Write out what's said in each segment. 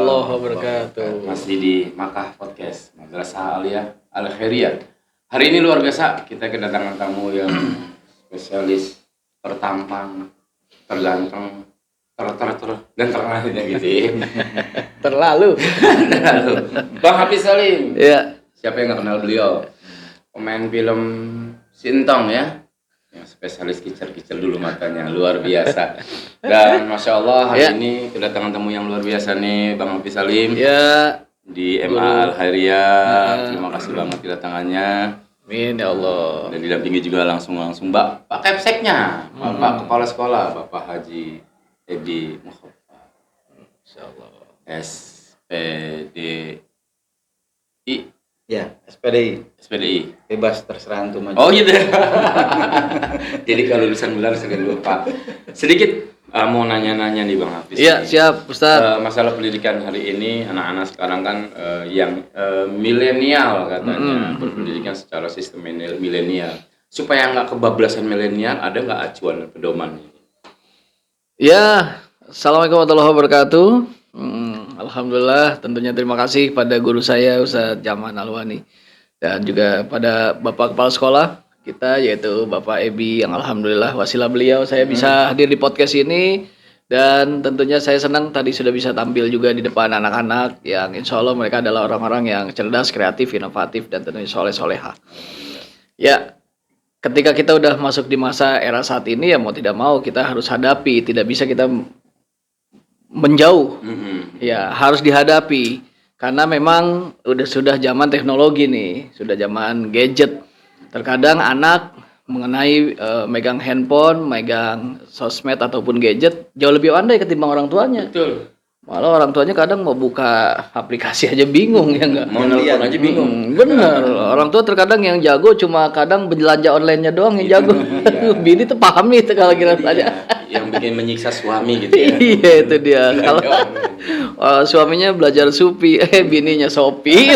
warahmatullahi wabarakatuh. Masih di Makkah Podcast Madrasah Aliyah Al Khairiyah. Hari ini luar biasa, kita kedatangan tamu yang spesialis tertampang, terganteng, ganteng gitu ya. Terlalu. Bang Hafiz Salim. Ya. Siapa yang nggak kenal beliau? Pemain film Sintong ya. Yang spesialis kicir-kicir dulu matanya, luar biasa. Dan Masya Allah hari ini kedatangan tamu yang luar biasa nih, Bang Hafiz Salim. Ya. Di MA Al Khairiyah. Terima kasih banget kedatangannya. Amin ya Allah. Dan didampingi juga langsung Pak Kepseknya, Bapak Kepala Sekolah, Bapak Haji Edi Muhammad. Insyaallah. SPDI. Ya, SPDI. Bebas terserah antum aja. Oh gitu. Jadi kalau lulusan bulan sering lupa. Sedikit mau nanya-nanya nih Bang Hafiz. Iya, siap Ustaz. Masalah pendidikan hari ini anak-anak sekarang kan yang milenial katanya berpendidikan secara sistem milenial. Supaya nggak kebablasan milenial, ada nggak acuan dan pedoman ini? Ya, Assalamualaikum warahmatullahi wabarakatuh. Alhamdulillah, tentunya terima kasih pada guru saya Ustaz Jaman Alwani dan juga pada Bapak Kepala Sekolah kita yaitu Bapak Ebi yang alhamdulillah wasilah beliau saya bisa hadir di podcast ini dan tentunya saya senang tadi sudah bisa tampil juga di depan anak-anak yang insya Allah mereka adalah orang-orang yang cerdas, kreatif, inovatif dan tentunya soleh-soleha. Ya, ketika kita udah masuk di masa era saat ini ya mau tidak mau kita harus hadapi, tidak bisa kita menjauh. Ya, harus dihadapi karena memang sudah zaman teknologi nih, sudah zaman gadget. Terkadang anak mengenai megang handphone, megang sosmed ataupun gadget jauh lebih pandai ketimbang orang tuanya. Betul. Malah orang tuanya kadang mau buka aplikasi aja bingung ya enggak? Mau nelpon aja bingung. Bener, orang tua terkadang yang jago cuma kadang belanja online-nya doang yang jago. Bini tuh paham nih kalau kira tanya. Yang bikin menyiksa suami gitu ya. Iya itu dia. Kalau suaminya belajar Supi, bininya Sopi.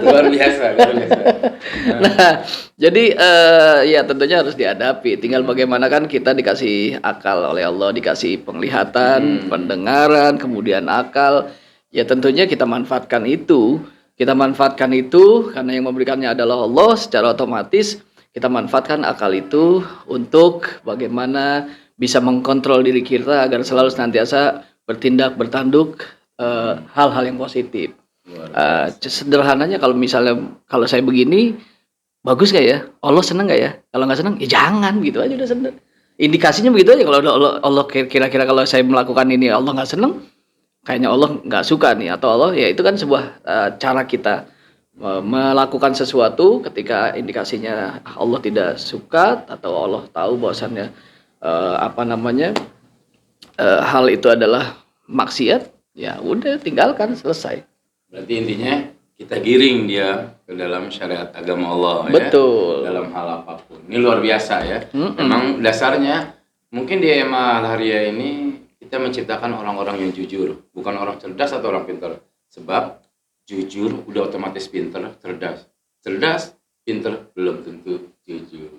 Luar biasa. Nah, jadi ya tentunya harus dihadapi. Tinggal bagaimana kan kita dikasih akal oleh Allah, dikasih penglihatan, pendengaran, kemudian akal. Ya tentunya kita manfaatkan itu. Kita manfaatkan itu karena yang memberikannya adalah Allah. Secara otomatis kita manfaatkan akal itu untuk bagaimana bisa mengkontrol diri kita agar selalu senantiasa bertindak, bertanduk hal-hal yang positif. Sederhananya kalau misalnya kalau saya begini bagus gak ya? Allah senang gak ya? Kalau nggak senang ya jangan gitu aja udah senang. Indikasinya begitu aja kalau Allah kira-kira kalau saya melakukan ini Allah nggak senang, kayaknya Allah nggak suka nih atau Allah ya itu kan sebuah cara kita melakukan sesuatu ketika indikasinya Allah tidak suka atau Allah tahu bahwasannya hal itu adalah maksiat, ya udah tinggalkan selesai. Berarti intinya kita giring dia ke dalam syariat agama Allah. Betul. Ya, dalam hal apapun. Ini luar biasa ya. Memang dasarnya mungkin di MA Al Khairiyah ini kita menciptakan orang-orang yang jujur, bukan orang cerdas atau orang pintar. Sebab jujur udah otomatis pintar, cerdas, pintar belum tentu jujur.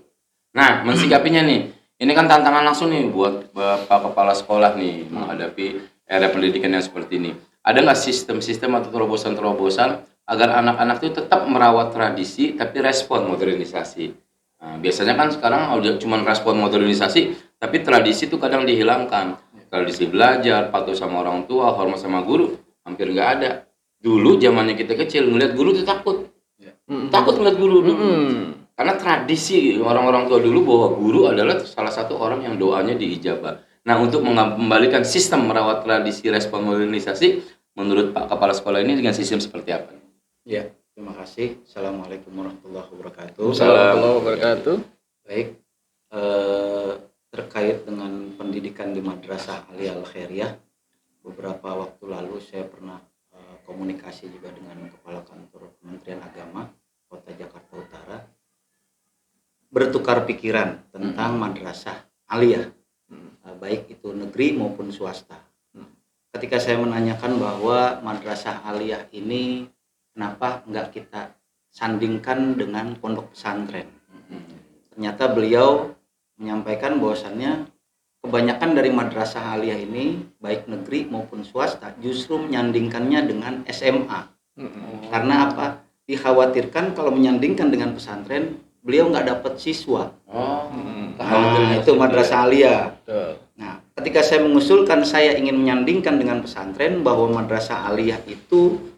Nah, mensikapinya nih, ini kan tantangan langsung nih buat Bapak Kepala Sekolah nih menghadapi era pendidikan yang seperti ini. Ada nggak sistem-sistem atau terobosan-terobosan agar anak-anak itu tetap merawat tradisi tapi respon modernisasi? Nah, biasanya kan sekarang udah cuma respon modernisasi, tapi tradisi itu kadang dihilangkan. Tradisi belajar, patuh sama orang tua, hormat sama guru, hampir nggak ada. Dulu zamannya kita kecil ngeliat guru tuh takut ngeliat guru dulu. Karena tradisi orang-orang tua dulu bahwa guru adalah salah satu orang yang doanya diijabah. Nah, untuk mengembalikan sistem merawat tradisi respon modernisasi, menurut Pak Kepala Sekolah ini dengan sistem seperti apa? Ya, terima kasih. Assalamualaikum warahmatullahi wabarakatuh. Warahmatullahi wabarakatuh. Baik, terkait dengan pendidikan di Madrasah Aliyah Al Khairiyah, beberapa waktu lalu saya pernah komunikasi juga dengan Kepala Kantor Kementerian Agama Kota Jakarta Utara, bertukar pikiran tentang madrasah aliyah, baik itu negeri maupun swasta. Ketika saya menanyakan bahwa madrasah aliyah ini kenapa enggak kita sandingkan dengan pondok pesantren, ternyata beliau menyampaikan bahwasannya kebanyakan dari madrasah aliyah ini baik negeri maupun swasta justru menyandingkannya dengan SMA. Karena apa? Dikhawatirkan kalau menyandingkan dengan pesantren, beliau nggak dapat siswa. Nah, itu madrasah aliyah. Nah, ketika saya mengusulkan saya ingin menyandingkan dengan pesantren, bahwa madrasah aliyah itu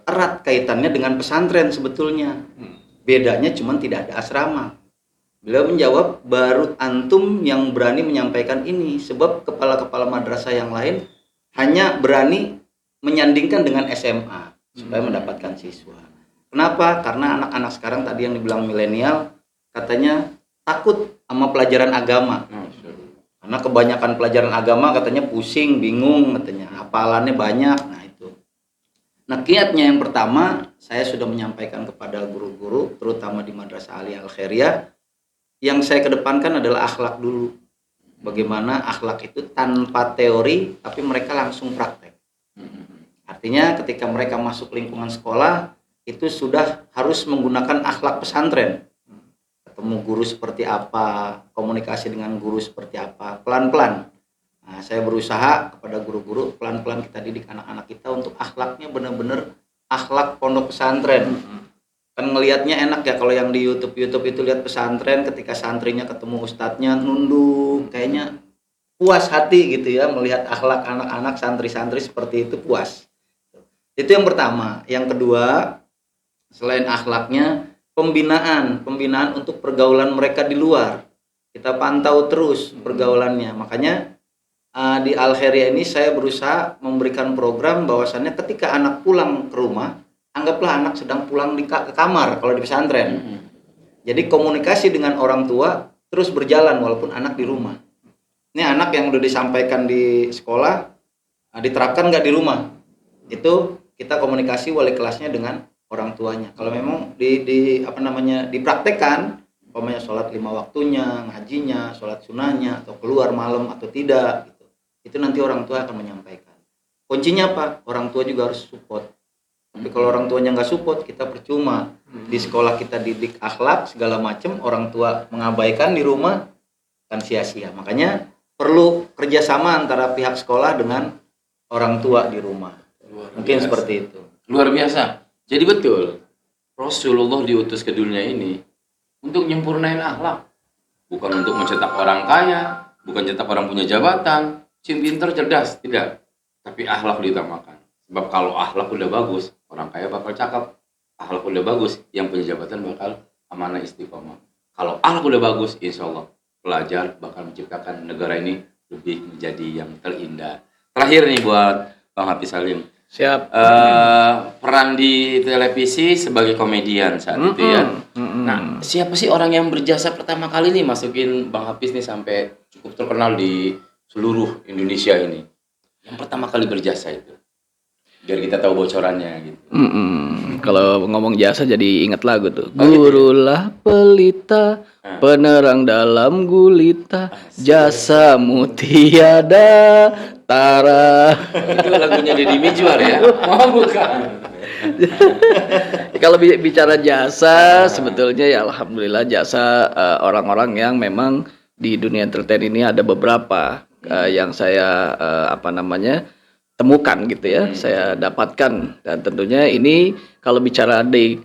erat kaitannya dengan pesantren sebetulnya. Bedanya cuma tidak ada asrama. Beliau menjawab, baru antum yang berani menyampaikan ini, sebab kepala-kepala madrasah yang lain hanya berani menyandingkan dengan SMA supaya mendapatkan siswa. Kenapa? Karena anak-anak sekarang tadi yang dibilang milenial katanya takut sama pelajaran agama. Karena kebanyakan pelajaran agama katanya pusing, bingung, katanya hafalannya banyak. Nah itu. Nah kiatnya yang pertama, saya sudah menyampaikan kepada guru-guru terutama di Madrasah Aliyah Al-Khairiyah, yang saya kedepankan adalah akhlak dulu. Bagaimana akhlak itu tanpa teori tapi mereka langsung praktek. Artinya ketika mereka masuk lingkungan sekolah itu sudah harus menggunakan akhlak pesantren. Ketemu guru seperti apa, komunikasi dengan guru seperti apa, pelan-pelan. Nah, saya berusaha kepada guru-guru pelan-pelan kita didik anak-anak kita untuk akhlaknya benar-benar akhlak pondok pesantren. Kan ngelihatnya enak ya kalau yang di YouTube itu lihat pesantren ketika santrinya ketemu ustadznya nunduk, kayaknya puas hati gitu ya melihat akhlak anak-anak santri-santri seperti itu, puas. Itu yang pertama. Yang kedua, selain akhlaknya, pembinaan untuk pergaulan mereka di luar. Kita pantau terus pergaulannya. Makanya di Al-Khairiyah ini saya berusaha memberikan program bahwasannya ketika anak pulang ke rumah, anggaplah anak sedang pulang ke kamar kalau di pesantren. Jadi komunikasi dengan orang tua terus berjalan walaupun anak di rumah. Ini anak yang udah disampaikan di sekolah diterapkan nggak di rumah. Itu kita komunikasi wali kelasnya dengan orang tuanya. Kalau memang dipraktekkan, umpamanya sholat 5 waktunya, ngajinya, sholat sunahnya, atau keluar malam atau tidak, gitu. Itu nanti orang tua akan menyampaikan. Kuncinya apa? Orang tua juga harus support. Tapi kalau orang tuanya nggak support, kita percuma. Di sekolah kita didik akhlak segala macam, orang tua mengabaikan di rumah, kan sia-sia. Makanya perlu kerjasama antara pihak sekolah dengan orang tua di rumah. Mungkin seperti itu. Luar biasa. Jadi betul, Rasulullah diutus ke dunia ini untuk nyempurnain akhlak. Bukan untuk mencetak orang kaya, bukan cetak orang punya jabatan, pinter, cerdas, tidak. Tapi akhlak diutamakan. Sebab kalau akhlak udah bagus, orang kaya bakal cakep. Akhlak udah bagus, yang punya jabatan bakal amanah istiqomah. Kalau akhlak udah bagus, insya Allah pelajar bakal menciptakan negara ini lebih menjadi yang terindah. Terakhir nih buat Bang Hafiz Salim. Siap. Peran di televisi sebagai komedian saat itu ya. Nah, siapa sih orang yang berjasa pertama kali nih masukin Bang Hafiz nih sampai cukup terkenal di seluruh Indonesia ini? Yang pertama kali berjasa itu. Biar kita tahu bocorannya gitu. Kalau ngomong jasa jadi ingat lagu tuh. Gurulah pelita, penerang dalam gulita, jasamu tiada tara. Itu lagunya Deddy Mizwar ya? Oh bukan. Kalau bicara jasa, sebetulnya ya alhamdulillah jasa orang-orang yang memang di dunia entertain ini ada beberapa yang saya temukan gitu ya, saya dapatkan. Dan tentunya ini kalau bicara di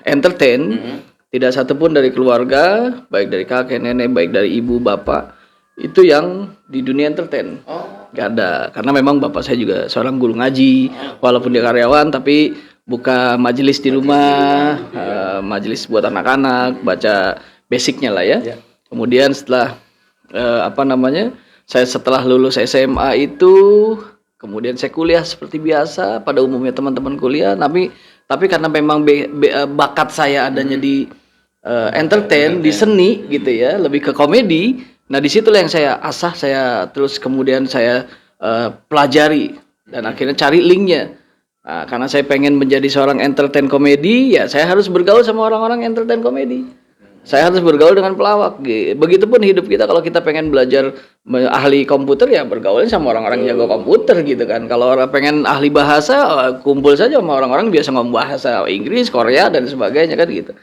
entertain, tidak satupun dari keluarga, baik dari kakek nenek, baik dari ibu bapak, itu yang di dunia entertain. Gak ada, karena memang bapak saya juga seorang guru ngaji, walaupun dia karyawan tapi buka majelis di rumah, majelis buat anak-anak, baca basicnya lah ya. Kemudian setelah saya setelah lulus SMA itu, kemudian saya kuliah seperti biasa pada umumnya teman-teman kuliah, tapi karena memang bakat saya adanya di entertain, di seni gitu ya, lebih ke komedi. Nah disitulah yang saya asah, saya terus kemudian saya pelajari dan akhirnya cari linknya. Nah, karena saya pengen menjadi seorang entertain komedi, ya saya harus bergaul sama orang-orang entertain komedi. Saya harus bergaul dengan pelawak. Begitupun hidup kita, kalau kita pengen belajar ahli komputer ya bergaulnya sama orang-orang jago komputer gitu kan. Kalau orang pengen ahli bahasa, kumpul saja sama orang-orang biasa ngomong bahasa Inggris, Korea dan sebagainya kan gitu.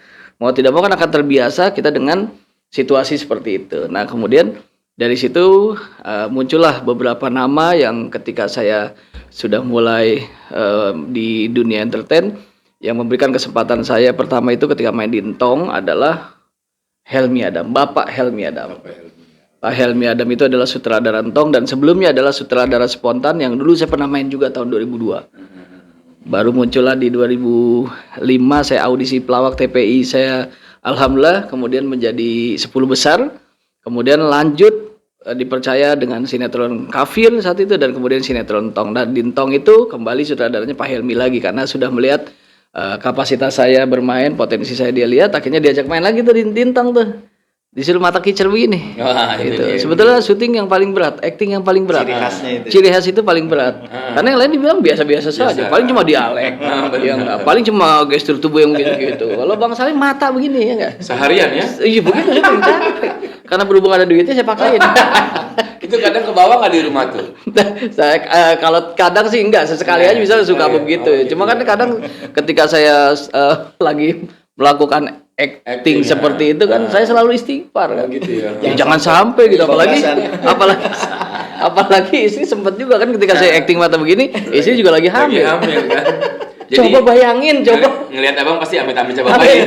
Mau tidak mau kan akan terbiasa kita dengan situasi seperti itu. Nah kemudian Dari situ muncullah beberapa nama yang ketika saya sudah mulai di dunia entertain, yang memberikan kesempatan saya pertama itu ketika main di Entong adalah Helmi Adam, Bapak Helmi Adam. Pak Helmi Adam itu adalah sutradara Entong dan sebelumnya adalah sutradara Spontan yang dulu saya pernah main juga tahun 2002. Baru muncullah di 2005 saya audisi pelawak TPI, saya alhamdulillah kemudian menjadi 10 besar. Kemudian lanjut dipercaya dengan sinetron Kafir saat itu dan kemudian sinetron Entong. Dan di Entong itu kembali sutradaranya Pak Helmi lagi karena sudah melihat kapasitas saya bermain, potensi saya dia lihat, akhirnya diajak main lagi tuh di Entong tuh. Disuruh mata kicir begini. Wah, itu Gitu. dia. Sebetulnya syuting yang paling berat, acting yang paling berat. Ciri khasnya itu. Ciri khas itu paling berat. Karena yang lain dibilang biasa-biasa saja. Paling cuma dialek. Ya enggak. Paling cuma gestur tubuh yang gitu. Kalau Bang Salim mata begini ya enggak? Seharian ya. Iya begitu saya paling capek. Karena berhubung ada duitnya saya paksain. Itu kadang ke bawah nggak di rumah tuh. Saya kalau kadang sih enggak, sesekali aja bisa suka begitu. Cuma kan kadang ketika saya lagi melakukan acting ya. seperti itu kan saya selalu istighfar kan. Gitu ya. Ya, jangan sampai gitu apalagi apalagi istri sempat juga kan ketika saya acting mata begini, istri juga lagi Lagi hamil. hamil kan. Coba bayangin, coba ngelihat abang pasti amit-amit coba bayi.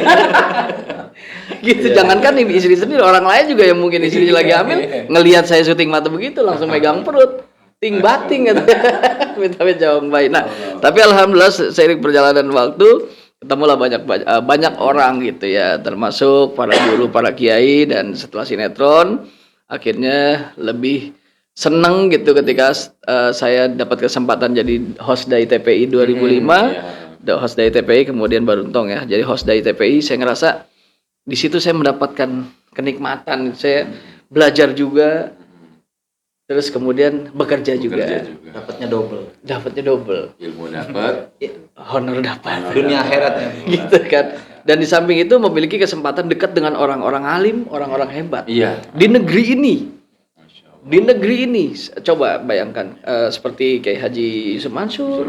gitu. Jangankan istri sendiri, orang lain juga yang mungkin istrinya lagi hamil ngelihat saya syuting mata begitu langsung megang perut. Ting bating gitu. Minta jawab baik. Nah, tapi alhamdulillah seiring perjalanan waktu ketemulah banyak orang gitu ya, termasuk para guru, para kiai, dan setelah sinetron akhirnya lebih seneng gitu ketika saya dapat kesempatan jadi host dari TPI 2005, host dari TPI kemudian baru Entong ya, jadi host dari TPI. Saya ngerasa di situ saya mendapatkan kenikmatan, saya belajar juga, terus kemudian bekerja juga. Dapatnya double. Ilmu dapat, Honor dapat. Dunia akhiratnya. Gitu kan. Dan di samping itu memiliki kesempatan dekat dengan orang-orang alim, orang-orang hebat. iya. Di negeri ini. Masya Allah. Di negeri ini coba bayangkan seperti Kiai Haji Yusuf Mansur,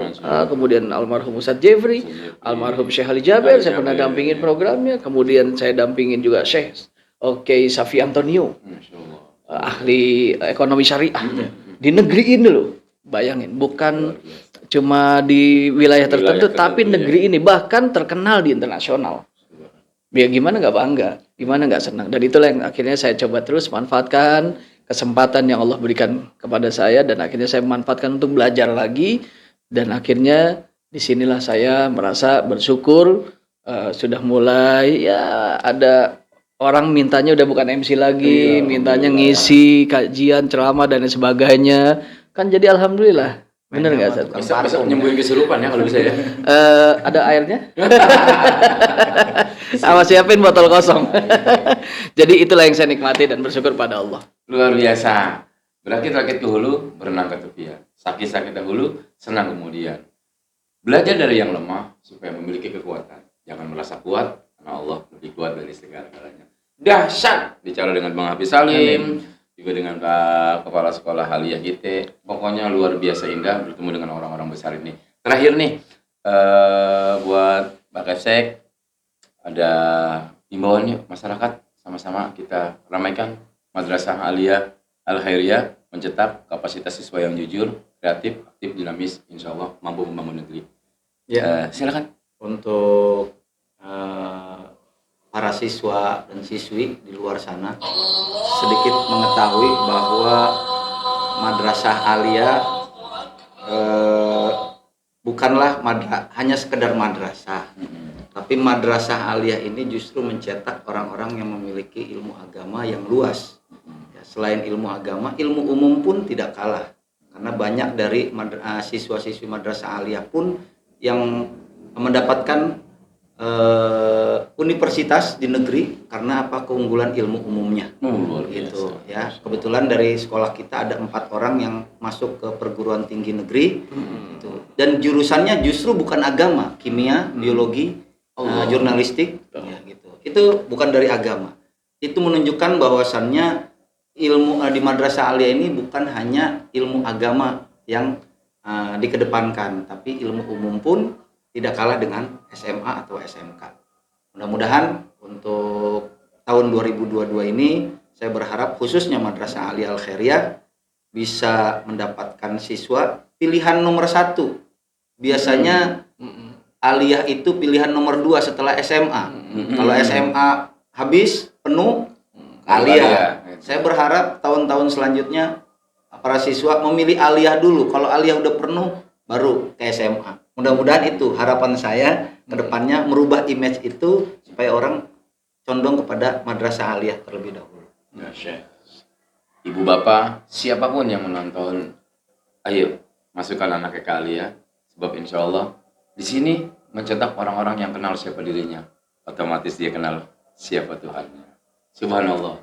kemudian almarhum Ustadz Jeffrey, almarhum Syekh Ali Jaber, saya pernah dampingin programnya, kemudian saya dampingin juga Syekh Kiai Safi Antonio, Masya Allah. ahli ekonomi syariah. Di negeri ini loh. Bayangin, bukan cuma di wilayah tertentu, tapi negeri ini bahkan terkenal di internasional. Ya gimana nggak bangga, gimana nggak senang. Dan itulah yang akhirnya saya coba terus manfaatkan kesempatan yang Allah berikan kepada saya, dan akhirnya saya manfaatkan untuk belajar lagi, dan akhirnya disinilah saya merasa bersyukur sudah mulai ya ada orang mintanya udah bukan MC lagi, mintanya ngisi kajian, ceramah dan sebagainya. Kan jadi alhamdulillah. Bener nggak Ustaz? Besok nyembuhin kesurupan ya kalau bisa ya. Ada airnya? Sama siapin botol kosong. Jadi itulah yang saya nikmati dan bersyukur pada Allah. Luar biasa. Berakit-rakit ke hulu, berenang ke tepian. Sakit-sakit dahulu, senang kemudian. Belajar dari yang lemah supaya memiliki kekuatan. Jangan merasa kuat, karena Allah lebih kuat dari segala-galanya. Dahsyat bicara dengan Bang Hafiz Salim, juga dengan Pak Kepala Sekolah Aliyah kita. Pokoknya luar biasa indah bertemu dengan orang-orang besar ini. Terakhir nih, buat Pak Kepsek, ada himbauan yuk masyarakat, sama-sama kita ramaikan Madrasah Aliyah Al-Khairiyah, mencetak kapasitas siswa yang jujur, kreatif, aktif, dinamis, insya Allah mampu membangun negeri. Ya. Silakan. Untuk para siswa dan siswi di luar sana sedikit mengetahui bahwa Madrasah Aliyah bukanlah hanya sekedar madrasah, tapi Madrasah Aliyah ini justru mencetak orang-orang yang memiliki ilmu agama yang luas. Ya, selain ilmu agama, ilmu umum pun tidak kalah, karena banyak dari siswa-siswi Madrasah Aliyah pun yang mendapatkan universitas di negeri karena apa? Keunggulan ilmu umumnya. Luar Gitu biasa. ya. Kebetulan dari sekolah kita ada 4 orang yang masuk ke perguruan tinggi negeri. Gitu. Dan jurusannya justru bukan agama, kimia, biologi, jurnalistik, ya, gitu. Itu bukan dari agama. Itu menunjukkan bahwasannya ilmu di Madrasah Aliyah ini bukan hanya ilmu agama yang dikedepankan, tapi ilmu umum pun tidak kalah dengan SMA atau SMK. Mudah-mudahan untuk tahun 2022 ini saya berharap khususnya Madrasah Aliyah Al Khairiyah bisa mendapatkan siswa pilihan nomor 1. Biasanya aliyah itu pilihan nomor 2 setelah SMA. Kalau SMA habis penuh aliyah. Saya berharap tahun-tahun selanjutnya para siswa memilih aliyah dulu. Kalau aliyah udah penuh baru ke SMA. Mudah-mudahan itu harapan saya ke depannya, merubah image itu supaya orang condong kepada madrasah aliyah terlebih dahulu. Ibu bapak siapapun yang menonton, ayo masukkan anaknya ke aliyah, sebab insya Allah di sini mencetak orang-orang yang kenal siapa dirinya, otomatis dia kenal siapa Tuhannya. Subhanallah.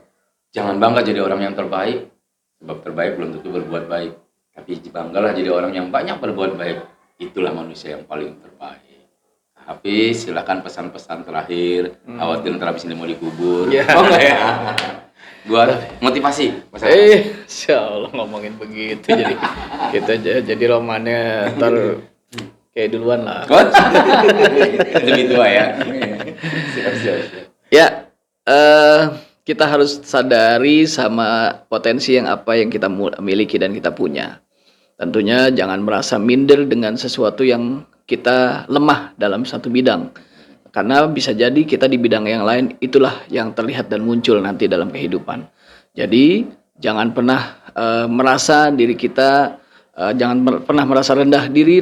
Jangan bangga jadi orang yang terbaik, sebab terbaik belum tentu berbuat baik. Tapi banggalah jadi orang yang banyak berbuat baik. Itulah manusia yang paling terbaik. Hafiz, silakan pesan-pesan terakhir. Khawatir ntar habis ini mau dikubur. Ya. Oh enggak ya? Buat motivasi. Insya Allah ngomongin begitu jadi kita jadi romannya ntar kayak duluan lah. Lebih tua ya. Siap. Ya, kita harus sadari sama potensi yang apa yang kita miliki dan kita punya. Tentunya jangan merasa minder dengan sesuatu yang kita lemah dalam satu bidang. Karena bisa jadi kita di bidang yang lain itulah yang terlihat dan muncul nanti dalam kehidupan. Jadi jangan pernah merasa diri kita, jangan pernah merasa rendah diri,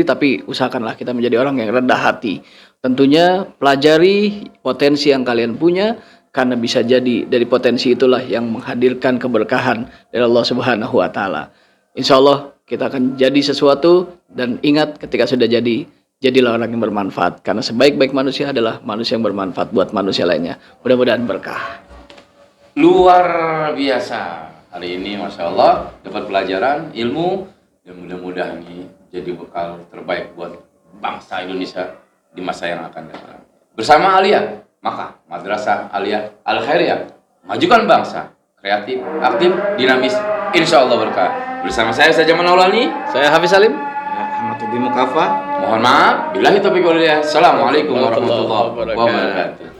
tapi usahakanlah kita menjadi orang yang rendah hati. Tentunya pelajari potensi yang kalian punya, karena bisa jadi dari potensi itulah yang menghadirkan keberkahan dari Allah Subhanahu wa taala. Insya Allah kita akan jadi sesuatu, dan ingat ketika sudah jadi, jadilah orang yang bermanfaat, karena sebaik-baik manusia adalah manusia yang bermanfaat buat manusia lainnya. Mudah-mudahan berkah. Luar biasa. Hari ini Masya Allah dapat pelajaran, ilmu, dan mudah-mudahan ini jadi bekal terbaik buat bangsa Indonesia di masa yang akan datang. Bersama Aliyah, maka Madrasah Aliyah Al Khairiyah majukan bangsa, kreatif, aktif, dinamis, insya Allah berkah. Bersama saya Jamal Maulani, Saya Hafiz Salim. Ahmad Ubi Mukafa. mohon maaf, billahi taufiq wal hidayah. Assalamualaikum warahmatullahi wabarakatuh.